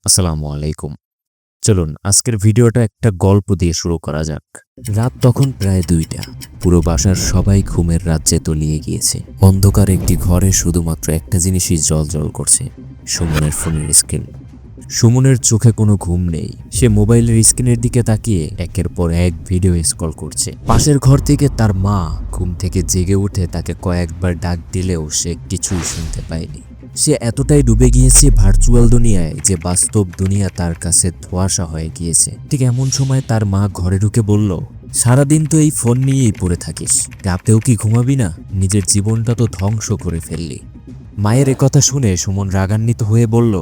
আসসালামু আলাইকুম। চলুন আজকের ভিডিওটা একটা গল্প দিয়ে শুরু করা যাক। রাত তখন প্রায় ২টা। পুরো বাসার সবাই ঘুমের রাজ্যে তলিয়ে গিয়েছে। অন্ধকার একটি ঘরে শুধুমাত্র একটা জিনিসই জ্বলজ্বল করছে, সুমনের ফোনের স্ক্রিন। সুমনের চোখে কোনো ঘুম নেই। সে মোবাইলের স্ক্রিনের দিকে তাকিয়ে একের পর এক ভিডিও স্ক্রল করছে। পাশের ঘর থেকে তার মা ঘুম থেকে জেগে উঠে তাকে কয়েকবার ডাক দিলেও সে কিছুই শুনতে পায়নি। সে এতটাই ডুবে গিয়েছে ভার্চুয়াল দুনিয়ায় যে বাস্তব দুনিয়া তার কাছে ধোঁয়াশা হয়ে গিয়েছে। ঠিক এমন সময় তার মা ঘরে ঢুকে বলল, সারাদিন তো এই ফোন নিয়েই পড়ে থাকিস, রাতেও কি ঘুমাবি না? নিজের জীবনটা তো ধ্বংস করে ফেললি। মায়ের একথা শুনে সুমন রাগান্বিত হয়ে বলল,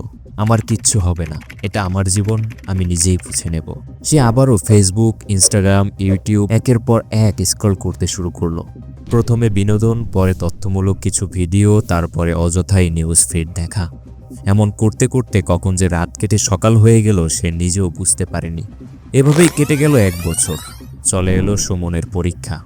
আমার কিচ্ছু হবে না, এটা আমার জীবন, আমি নিজেই বুঝে নেব। সে আবারও ফেসবুক, ইনস্টাগ্রাম, ইউটিউব একের পর এক স্ক্রল করতে শুরু করলো। প্রথমে বিনোদন, পরে তথ্যমূলক কিছু ভিডিও, তারপরে অযথাই নিউজ ফিড দেখা। এমন করতে করতে কখন যে রাত কেটে সকাল হয়ে গেল সে নিজেও বুঝতে পারেনি। এভাবেই কেটে গেল ১ বছর। চলে এলো সুমনের পরীক্ষা।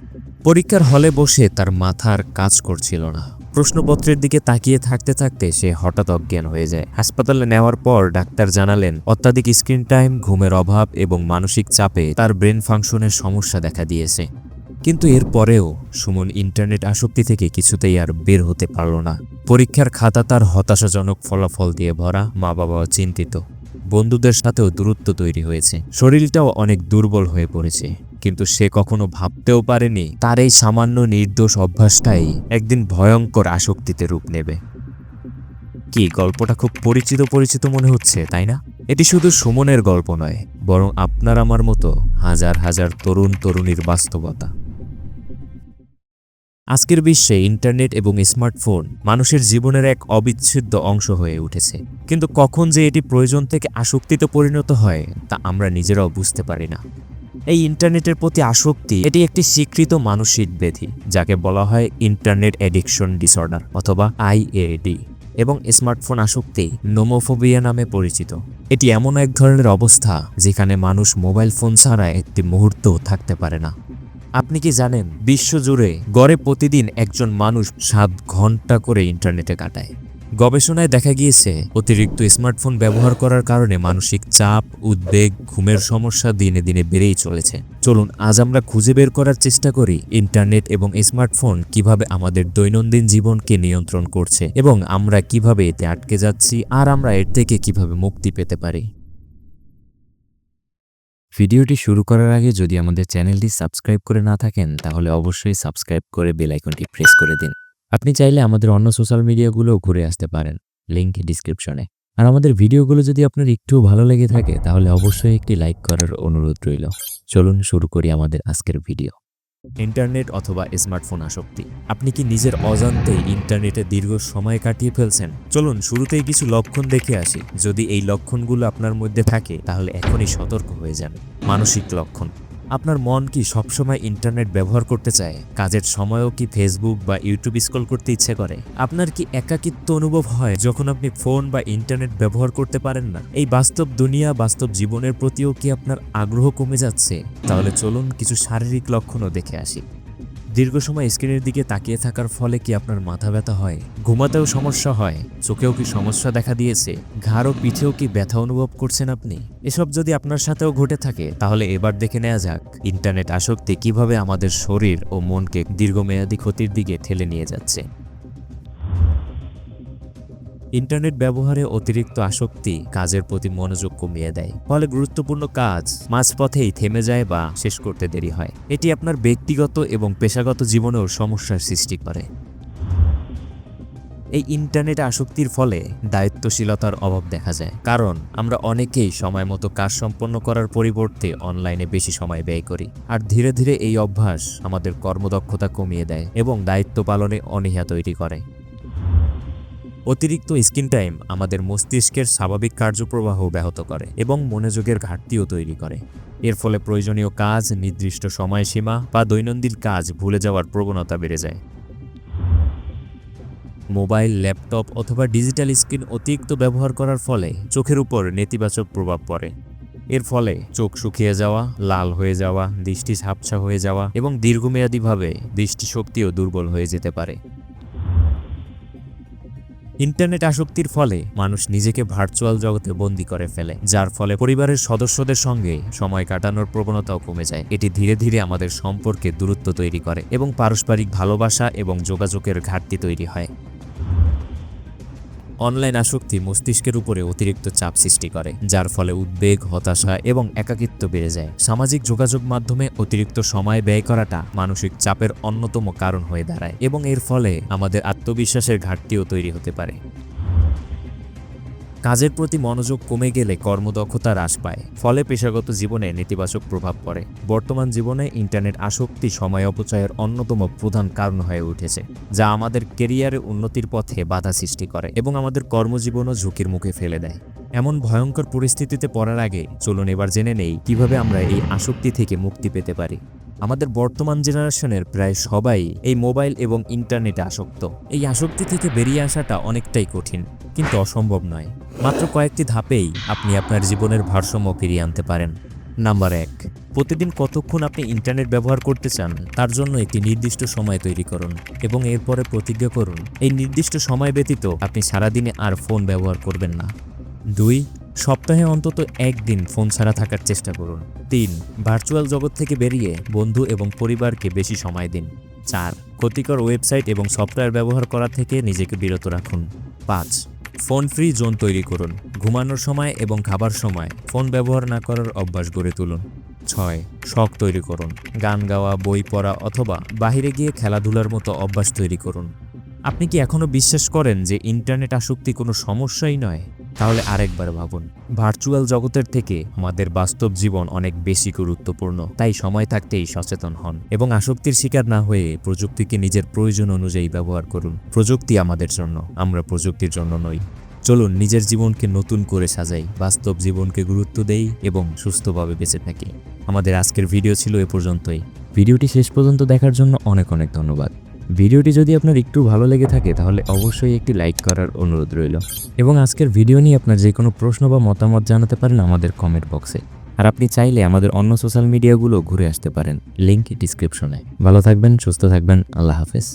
পরীক্ষার হলে বসে তার মাথার কাজ করছিল না। প্রশ্নপত্রের দিকে তাকিয়ে থাকতে থাকতে সে হঠাৎ অজ্ঞান হয়ে যায়। হাসপাতালে নেওয়ার পর ডাক্তার জানালেন, অত্যাধিক স্ক্রিন টাইম, ঘুমের অভাব এবং মানসিক চাপে তার ব্রেন ফাংশনের সমস্যা দেখা দিয়েছে। কিন্তু এর পরেও সুমন ইন্টারনেট আসক্তি থেকে কিছুতেই আর বের হতে পারল না। পরীক্ষার খাতা তার হতাশাজনক ফলাফল দিয়ে ভরা, মা বাবাও চিন্তিত। বন্ধুদের সাথেও দূরত্ব তৈরি হয়েছে। শরীরটাও অনেক দুর্বল হয়ে পড়েছে। কিন্তু সে কখনো ভাবতেও পারেনি তার এই সামান্য নির্দোষ অভ্যাসটাই একদিন ভয়ঙ্কর আসক্তিতে রূপ নেবে। কি গল্পটা খুব পরিচিত পরিচিত মনে হচ্ছে, তাই না? এটি শুধু সুমনের গল্প নয়, বরং আপনার আমার মতো হাজার হাজার তরুণ তরুণীর বাস্তবতা। আজকের বিশ্বে ইন্টারনেট এবং স্মার্টফোন মানুষের জীবনের এক অবিচ্ছেদ্য অংশ হয়ে উঠেছে। কিন্তু কখন যে এটি প্রয়োজন থেকে আসক্তিতে পরিণত হয় তা আমরা নিজেরাও বুঝতে পারি না। এই ইন্টারনেটের প্রতি আসক্তি এটি একটি স্বীকৃত মানসিক ব্যাধি, যাকে বলা হয় ইন্টারনেট অ্যাডিকশন ডিসঅর্ডার অথবা IAD, এবং স্মার্টফোন আসক্তি নোমোফোবিয়া নামে পরিচিত। এটি এমন এক ধরনের অবস্থা যেখানে মানুষ মোবাইল ফোন ছাড়া একটি মুহূর্তও থাকতে পারে না। আপনি কি জানেন, বিশ্বজুড়ে গড়ে প্রতিদিন একজন মানুষ 7 ঘন্টা করে ইন্টারনেটে কাটায়। গবেষণায় দেখা গিয়েছে অতিরিক্ত স্মার্টফোন ব্যবহার করার কারণে মানসিক চাপ, উদ্বেগ, ঘুমের সমস্যা দিনে দিনে বেড়েই চলেছে। চলুন আজ আমরা খুঁজে বের করার চেষ্টা করি ইন্টারনেট এবং স্মার্টফোন কিভাবে আমাদের দৈনন্দিন জীবনকে নিয়ন্ত্রণ করছে এবং আমরা কিভাবে এতে আটকে যাচ্ছি আর আমরা এর থেকে কিভাবে মুক্তি পেতে পারি। ভিডিওটি শুরু করার আগে যদি আমাদের চ্যানেলটি সাবস্ক্রাইব করে না থাকেন তাহলে অবশ্যই সাবস্ক্রাইব করে বেল আইকনটি প্রেস করে দিন। আপনি চাইলে আমাদের অন্য সোশ্যাল মিডিয়াগুলোও ঘুরে আসতে পারেন, লিংক ডিসক্রিপশনে। আর আমাদের ভিডিওগুলো যদি আপনার একটু ভালো লেগে থাকে তাহলে অবশ্যই একটি লাইক করার অনুরোধ রইল। চলুন শুরু করি আমাদের আজকের ভিডিও। ইন্টারনেট অথবা স্মার্টফোন আসক্তি। আপনি কি নিজের অজান্তেই ইন্টারনেটে দীর্ঘ সময় কাটিয়ে ফেলছেন? চলুন শুরুতেই কিছু লক্ষণ দেখে আসি। যদি এই লক্ষণগুলো আপনার মধ্যে থাকে তাহলে এখনই সতর্ক হয়ে যান। মানসিক লক্ষণ। আপনার মন কি সবসময় ইন্টারনেট ব্যবহার করতে চায়? কাজের সময়ও কি ফেসবুক বা ইউটিউব স্ক্রল করতে ইচ্ছে করে? আপনার কি একাকিত্ব অনুভব হয় যখন আপনি ফোন বা ইন্টারনেট ব্যবহার করতে পারেন না? এই বাস্তব দুনিয়া, বাস্তব জীবনের প্রতিও কি আপনার আগ্রহ কমে যাচ্ছে? তাহলে চলুন কিছু শারীরিক লক্ষণও দেখে আসি। দীর্ঘ সময় স্ক্রিনের দিকে তাকিয়ে থাকার ফলে কি আপনার মাথা ব্যথা হয়? ঘুমাতেও সমস্যা হয়? চোখেও কি সমস্যা দেখা দিয়েছে? ঘাড় ও পিঠেও কি ব্যথা অনুভব করছেন আপনি? এসব যদি আপনার সাথেও ঘটে থাকে তাহলে এবার দেখে নেওয়া যাক ইন্টারনেট আসক্তি কিভাবে আমাদের শরীর ও মনকে দীর্ঘমেয়াদী ক্ষতির দিকে ঠেলে নিয়ে যাচ্ছে। ইন্টারনেট ব্যবহারে অতিরিক্ত আসক্তি কাজের প্রতি মনোযোগ কমিয়ে দেয়। ফলে গুরুত্বপূর্ণ কাজ মাঝপথেই থেমে যায় বা শেষ করতে দেরি হয়। এটি আপনার ব্যক্তিগত এবং পেশাগত জীবনেও সমস্যার সৃষ্টি করে। এই ইন্টারনেট আসক্তির ফলে দায়িত্বশীলতার অভাব দেখা যায়, কারণ আমরা অনেকেই সময় মতো কাজ সম্পন্ন করার পরিবর্তে অনলাইনে বেশি সময় ব্যয় করি। আর ধীরে ধীরে এই অভ্যাস আমাদের কর্মদক্ষতা কমিয়ে দেয় এবং দায়িত্ব পালনে অনীহা তৈরি করে। অতিরিক্ত স্ক্রিন টাইম আমাদের মস্তিষ্কের স্বাভাবিক কার্যপ্রবাহ ব্যাহত করে এবং মনোযোগের ঘাটতিও তৈরি করে। এর ফলে প্রয়োজনীয় কাজ, নির্দিষ্ট সময়সীমা বা দৈনন্দিন কাজ ভুলে যাওয়ার প্রবণতা বেড়ে যায়। মোবাইল, ল্যাপটপ অথবা ডিজিটাল স্ক্রিন অতিরিক্ত ব্যবহার করার ফলে চোখের উপর নেতিবাচক প্রভাব পড়ে। এর ফলে চোখ শুকিয়ে যাওয়া, লাল হয়ে যাওয়া, দৃষ্টি ঝাপসা হয়ে যাওয়া এবং দীর্ঘমেয়াদীভাবে দৃষ্টিশক্তিও দুর্বল হয়ে যেতে পারে। ইন্টারনেট আসক্তির ফলে মানুষ নিজেকে ভার্চুয়াল জগতে বন্দী করে ফেলে, যার ফলে পরিবারের সদস্যদের সঙ্গে সময় কাটানোর প্রবণতাও কমে যায়। এটি ধীরে ধীরে আমাদের সম্পর্কে দূরত্ব তৈরি করে এবং পারস্পরিক ভালোবাসা এবং যোগাযোগের ঘাটতি তৈরি হয়। অনলাইন আসক্তি মস্তিষ্কের উপরে অতিরিক্ত চাপ সৃষ্টি করে, যার ফলে উদ্বেগ, হতাশা এবং একাকিত্ব বেড়ে যায়। সামাজিক যোগাযোগ মাধ্যমে অতিরিক্ত সময় ব্যয় করাটা মানসিক চাপের অন্যতম কারণ হয়ে দাঁড়ায় এবং এর ফলে আমাদের আত্মবিশ্বাসের ঘাটতিও তৈরি হতে পারে। কাজের প্রতি মনোযোগ কমে গেলে কর্মদক্ষতা হ্রাস পায়, ফলে পেশাগত জীবনে নেতিবাচক প্রভাব পড়ে। বর্তমান জীবনে ইন্টারনেট আসক্তি সময় অপচয়ের অন্যতম প্রধান কারণ হয়ে উঠেছে, যা আমাদের কেরিয়ারে উন্নতির পথে বাধা সৃষ্টি করে এবং আমাদের কর্মজীবনও ঝুঁকির মুখে ফেলে দেয়। এমন ভয়ঙ্কর পরিস্থিতিতে পড়ার আগে চলুন এবার জেনে নেই কিভাবে আমরা এই আসক্তি থেকে মুক্তি পেতে পারি। আমাদের বর্তমান জেনারেশনের প্রায় সবাই এই মোবাইল এবং ইন্টারনেটে আসক্ত। এই আসক্তি থেকে বেরিয়ে আসাটা অনেকটাই কঠিন, কিন্তু অসম্ভব নয়। মাত্র কয়েকটি ধাপেই আপনি আপনার জীবনের ভারসাম্য ফিরিয়ে আনতে পারেন। নাম্বার 1, প্রতিদিন কতক্ষণ আপনি ইন্টারনেট ব্যবহার করতে চান তার জন্য একটি নির্দিষ্ট সময় তৈরি করুন এবং এরপরে প্রতিজ্ঞা করুন এই নির্দিষ্ট সময় ব্যতীত আপনি সারাদিনে আর ফোন ব্যবহার করবেন না। 2, সপ্তাহে অন্তত একদিন ফোন ছাড়া থাকার চেষ্টা করুন। 3, ভার্চুয়াল জগৎ থেকে বেরিয়ে বন্ধু এবং পরিবারকে বেশি সময় দিন। 4, ক্ষতিকর ওয়েবসাইট এবং সফটওয়্যার ব্যবহার করা থেকে নিজেকে বিরত রাখুন। 5, ফোন ফ্রি জোন তৈরি করুন। ঘুমানোর সময় এবং খাবার সময় ফোন ব্যবহার না করার অভ্যাস গড়ে তুলুন। 6, শখ তৈরি করুন। গান গাওয়া, বই পড়া অথবা বাইরে গিয়ে খেলাধুলার মতো অভ্যাস তৈরি করুন। আপনি কি এখনো বিশ্বাস করেন যে ইন্টারনেট আসক্তি কোনো সমস্যাই নয়? তাহলে আরেকবার ভাবুন। ভার্চুয়াল জগতের থেকে আমাদের বাস্তব জীবন অনেক বেশি গুরুত্বপূর্ণ। তাই সময় থাকতেই সচেতন হন এবং আসক্তির শিকার না হয়ে প্রযুক্তিকে নিজের প্রয়োজন অনুযায়ী ব্যবহার করুন। প্রযুক্তি আমাদের জন্য, আমরা প্রযুক্তির জন্য নই। চলুন নিজের জীবনকে নতুন করে সাজাই, বাস্তব জীবনকে গুরুত্ব দেই এবং সুস্থভাবে বেঁচে থাকি। আমাদের আজকের ভিডিও ছিল এ পর্যন্তই। ভিডিওটি শেষ পর্যন্ত দেখার জন্য অনেক অনেক ধন্যবাদ। ভিডিওটি যদি আপনার একটু ভালো লেগে থাকে তাহলে অবশ্যই একটি লাইক করার অনুরোধ রইল এবং আজকের ভিডিও নিয়ে আপনার যে কোনো প্রশ্ন বা মতামত জানাতে পারেন আমাদের কমেন্ট বক্সে। আর আপনি চাইলে আমাদের অন্য সোশ্যাল মিডিয়াগুলো ঘুরে আসতে পারেন, লিংক ডিসক্রিপশনে। ভালো থাকবেন, সুস্থ থাকবেন, আল্লাহ হাফেজ।